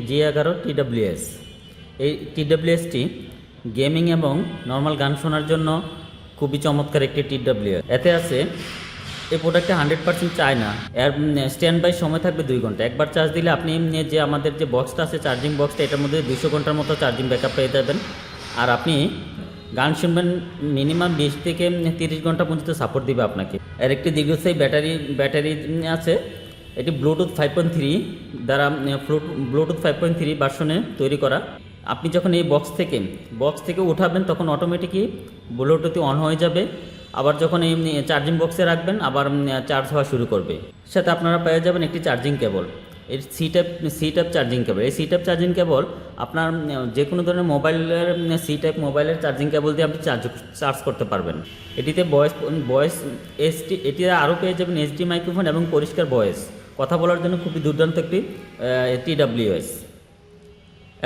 G11 TWS। এই TWSটি gaming এবং normal গান শোনার জন্য খুবই চমৎকার একটি TWS। এতে আছে এই প্রোডাক্টটা 100% চায়না। এর স্ট্যান্ড বাই সময় থাকবে 2 ঘন্টা। একবার চার্জ দিলে আপনি যে আমাদের যে বক্সটা আছে, চার্জিং বক্সটা, এটার মধ্যে 200 ঘন্টার মতো চার্জিং ব্যাকআপ পেয়ে যাবেন। আর আপনি গান শুনবেন মিনিমাম 20 থেকে 30 ঘন্টা পর্যন্ত সাপোর্ট দিবে আপনাকে। এর একটি দীর্ঘস্থায়ী ব্যাটারি আছে। এটি ব্লুটুথ 5.3 দ্বারা ব্লুটুথ 5.3 ভার্সনে তৈরি করা। আপনি যখন এই বক্স থেকে উঠাবেন তখন অটোমেটিকই ব্লুটুথ অন হয়ে যাবে। আবার যখন এই চার্জিং বক্সে রাখবেন আবার চার্জ হওয়া শুরু করবে। সাথে আপনারা পেয়ে যাবেন একটি চার্জিং কেবল। এর সি টাইপ চার্জিং কেবল। এই সি টাইপ চার্জিং কেবল আপনার যে কোনো ধরনের মোবাইলের চার্জিং কেবল দিয়ে আপনি চার্জ করতে পারবেন। এটিতে ভয়েস এটি আরও পেয়ে যাবেন এইচডি মাইক্রোফোন এবং পরিষ্কার ভয়েস। কথা বলার জন্য খুবই দুর্দান্ত একটি TWS।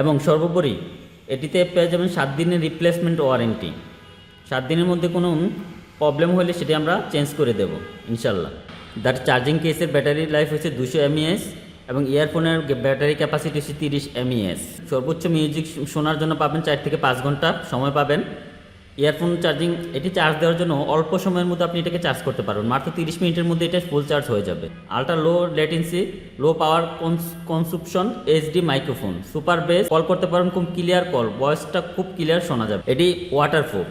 এবং সর্বোপরি এটিতে পেয়ে যাবেন 7 দিনের রিপ্লেসমেন্ট ওয়ারেন্টি। 7 দিনের মধ্যে কোনো প্রবলেম হলে সেটি আমরা চেঞ্জ করে দেব ইনশাল্লাহ। তার চার্জিং কেসের ব্যাটারি লাইফ হচ্ছে 200 mAh এবং ইয়ারফোনের ব্যাটারি ক্যাপাসিটি হচ্ছে 30 mAh। সর্বোচ্চ মিউজিক শোনার জন্য পাবেন 4 থেকে 5 ঘন্টা সময় পাবেন। ইয়ারফোন চার্জিং এটি চার্জ দেওয়ার জন্য অল্প সময়ের মধ্যে আপনি এটাকে চার্জ করতে পারবেন। মাত্র 30 মিনিটের মধ্যে এটা ফুল চার্জ হয়ে যাবে। Ultra low latency, low power consumption HD microphone, super bass, call করতে পারবেন খুব ক্লিয়ার কল, ভয়েসটা খুব ক্লিয়ার শোনা যাবে। এটি ওয়াটারপ্রুফ।